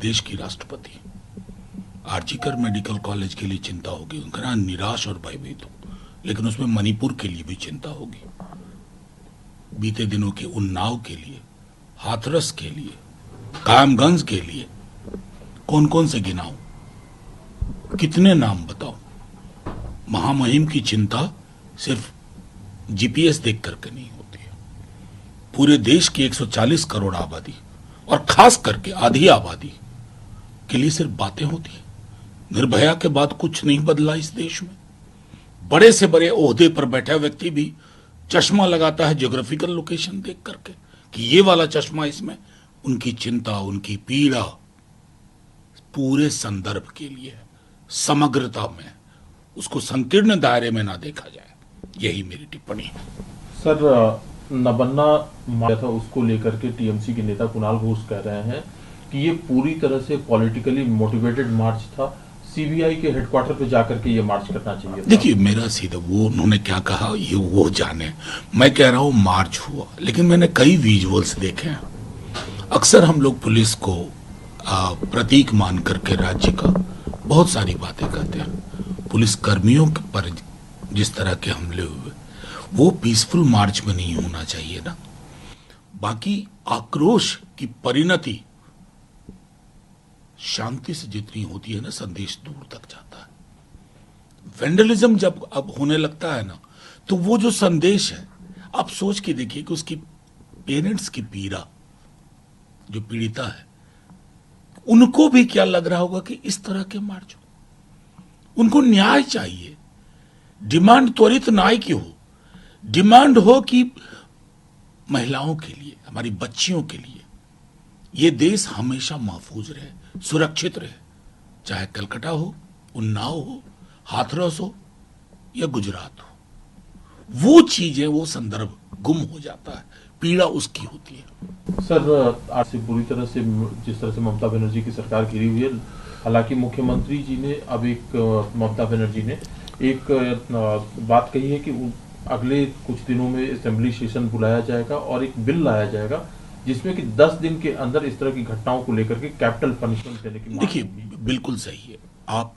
देश की राष्ट्रपति, आर्जिकर मेडिकल कॉलेज के लिए चिंता होगी, उनका निराश और भयभीत हो, लेकिन उसमें मणिपुर के लिए भी चिंता होगी, बीते दिनों के उन्नाव के लिए, हाथरस के लिए, कायमगंज के लिए। कौन कौन से गिनाऊं, कितने नाम बताऊं? महामहिम की चिंता सिर्फ जीपीएस देख करके नहीं होती है। पूरे देश की 140 करोड़ आबादी और खास करके आधी आबादी के लिए सिर्फ बातें होती है। निर्भया के बाद कुछ नहीं बदला इस देश में। बड़े से बड़े ओहदे पर बैठा व्यक्ति भी चश्मा लगाता है ज्योग्राफिकल लोकेशन देख करके कि ये वाला चश्मा इसमें। उनकी चिंता, उनकी पीड़ा पूरे संदर्भ के लिए है, समग्रता में, उसको संकीर्ण दायरे में ना देखा जाए। यही मेरी टिप्पणी है। सर, नबन्ना मारा था, उसको लेकर के टीएमसी के नेता कुणाल घोष कह रहे हैं कि ये पूरी तरह से पॉलिटिकली मोटिवेटेड मार्च था, सीबीआई के हेडक्वार्टर पे जाकर के ये मार्च करना चाहिए था। देखिए, मेरा सीधा वो उन्होंने क्या कहा ये वो जाने। मैं कह रहा हूं मार्च हुआ, लेकिन मैंने कई विजुअल्स देखे हैं। अक्सर हम लोग पुलिस को प्रतीक मान करके राज्य का बहुत सारी बातें कहते हैं। पुलिस कर्मियों पर जिस तरह के हमले हुए वो पीसफुल मार्च में नहीं होना चाहिए ना। बाकी आक्रोश की परिणति शांति से जितनी होती है ना, संदेश दूर तक जाता है। वेंडलिज्म जब अब होने लगता है ना, तो वो जो संदेश है, आप सोच के देखिए कि उसकी पेरेंट्स की पीड़ा, जो पीड़िता है, उनको भी क्या लग रहा होगा कि इस तरह के मार्च हो। उनको न्याय चाहिए। डिमांड त्वरित न्याय की हो, डिमांड हो कि महिलाओं के लिए, हमारी बच्चियों के लिए ये देश हमेशा महफूज रहे, सुरक्षित रहे, चाहे कलकत्ता हो, उन्नाव हो, हाथरस हो या गुजरात हो। वो चीजें, वो संदर्भ गुम हो जाता है, पीड़ा उसकी होती है। सर, आज से पूरी तरह से जिस तरह से ममता बनर्जी की सरकार घिरी हुई है, हालांकि मुख्यमंत्री जी ने अब ममता बनर्जी ने एक बात कही है कि अगले कुछ दिनों में असेंबली सेशन बुलाया जाएगा और एक बिल लाया जाएगा जिसमें कि 10 दिन के अंदर इस तरह की घटनाओं को लेकर के कैपिटल पनिशमेंट देने की मांग। देखिए, बिल्कुल सही है, आप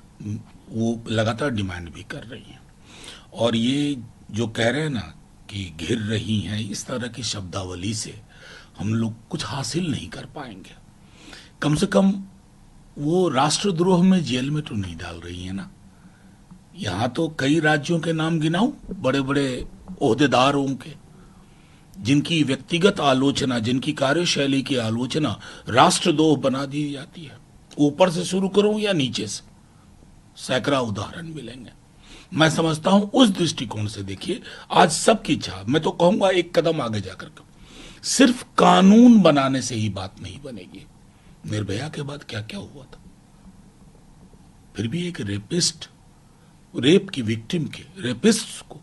वो लगातार डिमांड भी कर रही हैं, और ये जो कह रहे हैं ना कि घिर रही हैं, इस तरह की शब्दावली से हम लोग कुछ हासिल नहीं कर पाएंगे। कम से कम वो राष्ट्रद्रोह में जेल में तो नहीं डाल रही है ना। यहां तो कई राज्यों के नाम गिनाऊं, बड़े बड़े ओहदेदारों के, जिनकी व्यक्तिगत आलोचना, जिनकी कार्यशैली की आलोचना राष्ट्रद्रोह बना दी जाती है। ऊपर से शुरू करूं या नीचे से, सैकड़ा उदाहरण मिलेंगे। मैं समझता हूं उस दृष्टिकोण से देखिए, आज सबकी इच्छा, मैं तो कहूंगा एक कदम आगे जाकर के, सिर्फ कानून बनाने से ही बात नहीं बनेगी। निर्भया के बाद क्या क्या हुआ था, फिर भी एक रेपिस्ट, रेप की विक्टिम के, रेपिस्ट को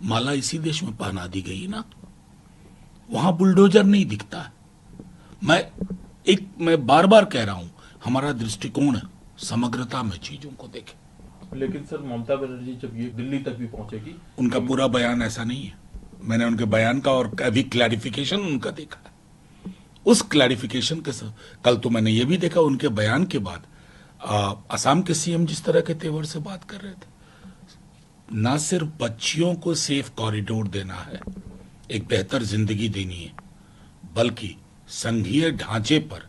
माला इसी देश में पहना दी गई ना। वहां बुलडोजर नहीं दिखता है। मैं बार बार कह रहा हूं, हमारा दृष्टिकोण है समग्रता में चीजों को देखें। लेकिन सर, ममता बनर्जी जब ये दिल्ली तक भी पहुंचेगी, उनका पूरा बयान ऐसा नहीं है। मैंने उनके बयान का और अभी क्लैरिफिकेशन उनका देखा है। उस क्लैरिफिकेशन के साथ कल तो मैंने ये भी देखा, उनके बयान के बाद असम के सीएम जिस तरह के तेवर से बात कर रहे थे, ना सिर्फ बच्चियों को सेफ कॉरिडोर देना है, एक बेहतर जिंदगी देनी है, बल्कि संघीय ढांचे पर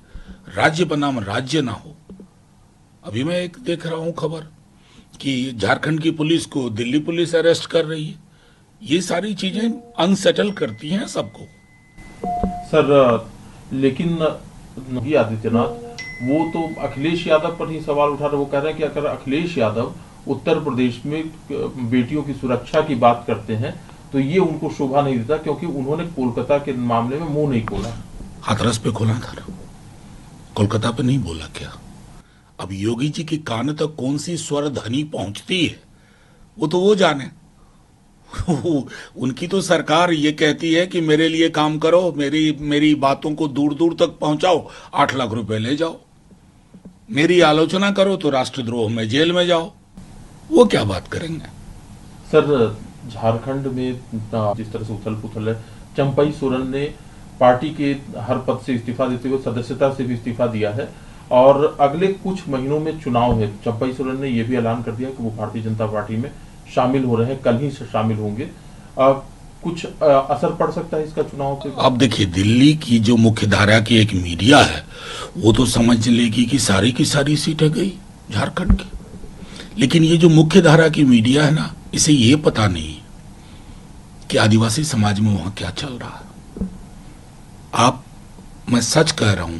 राज्य बनाम राज्य ना हो। अभी मैं एक देख रहा हूं खबर कि झारखंड की पुलिस को दिल्ली पुलिस अरेस्ट कर रही है। ये सारी चीजें अनसेटल करती हैं सबको। सर, लेकिन योगी आदित्यनाथ वो तो अखिलेश यादव पर ही सवाल उठा रहे। वो कह रहे हैं कि अगर अखिलेश यादव उत्तर प्रदेश में बेटियों की सुरक्षा की बात करते हैं तो ये उनको शोभा नहीं देता, क्योंकि उन्होंने कोलकाता के मामले में मुंह नहीं खोला। हाथरस पे खोला था, कोलकाता पे नहीं बोला क्या? अब योगी जी के कान तक कौन सी स्वर ध्वनि पहुंचती है वो तो वो जाने। उनकी तो सरकार ये कहती है कि मेरे लिए काम करो, मेरी बातों को दूर दूर तक पहुंचाओ, 8 लाख रुपए ले जाओ, मेरी आलोचना करो तो राष्ट्रद्रोह में जेल में जाओ। वो क्या बात करेंगे? सर, झारखंड में जिस तरह से उथल पुथल है, चंपई सोरेन ने पार्टी के हर पद से इस्तीफा देते हुए सदस्यता से भी इस्तीफा दिया है और अगले कुछ महीनों में चुनाव है। चंपई सोरेन ने यह भी ऐलान कर दिया कि वो भारतीय जनता पार्टी में शामिल हो रहे हैं, कल ही से शामिल होंगे। कुछ असर पड़ सकता है इसका चुनाव पे? अब देखिए, दिल्ली की जो मुख्य धारा की एक मीडिया है वो तो समझ लेगी कि सारी की सारी सीटें गई झारखंड की, लेकिन ये जो मुख्य धारा की मीडिया है ना, इसे ये पता नहीं कि आदिवासी समाज में वहां क्या चल रहा है। मैं सच कह रहा हूं,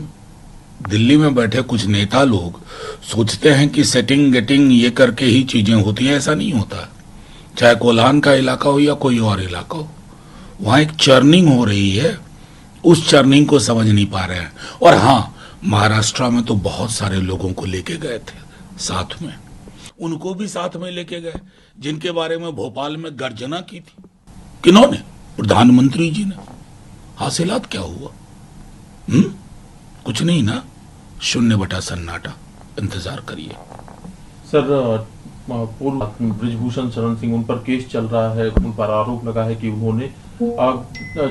दिल्ली में बैठे कुछ नेता लोग सोचते हैं कि सेटिंग गेटिंग ये करके ही चीजें होती हैं। ऐसा नहीं होता। चाहे कोल्हान का इलाका हो या कोई और इलाका हो, वहां एक चर्निंग हो रही है, उस चर्निंग को समझ नहीं पा रहे हैं। और हाँ, महाराष्ट्र में तो बहुत सारे लोगों को लेके गए थे साथ में, उनको भी साथ में लेके गए जिनके बारे में भोपाल में गर्जना की थी। किन्होंने? प्रधानमंत्री जी ने। हासिलात क्या हुआ? कुछ नहीं ना, 0 सन्नाटा। इंतजार करिए। सर, पूर्व ब्रिजभूषण शरण सिंह, उन पर केस चल रहा है, उन पर आरोप लगा है कि उन्होंने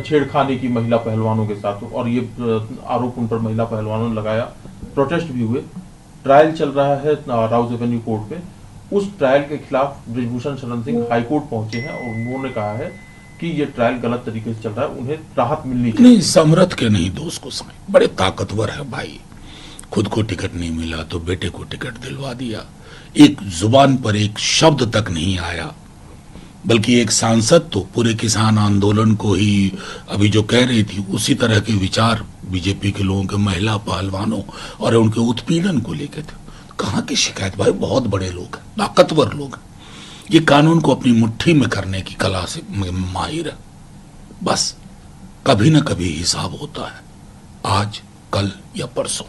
छेड़खानी की महिला पहलवानों के साथ, और ये आरोप उन पर महिला पहलवानों ने लगाया। प्रोटेस्ट भी हुए, ट्रायल चल रहा है राउज एवेन्यू कोर्ट में। उस ट्रायल के खिलाफ ब्रिजभूषण शरण सिंह हाई कोर्ट पहुंचे हैं और उन्होंने कहा है कि ये ट्रायल गलत तरीके से चल रहा है, उन्हें राहत मिलनी चाहिए। नहीं, समरथ के नहीं दोस्त को समय, बड़े ताकतवर है भाई। खुद को टिकट नहीं मिला तो बेटे को टिकट दिलवा दिया। एक जुबान पर एक शब्द तक नहीं आया, बल्कि एक सांसद तो पूरे किसान आंदोलन को ही अभी जो कह रही थी उसी तरह के विचार बीजेपी के लोगों के महिला पहलवानों और उनके उत्पीड़न को लेकर थे। कहाँ की शिकायत भाई, बहुत बड़े लोग हैं, ताकतवर लोग हैं। ये कानून को अपनी मुट्ठी में करने की कला से माहिर है। बस कभी न कभी हिसाब होता है, आज, कल या परसों।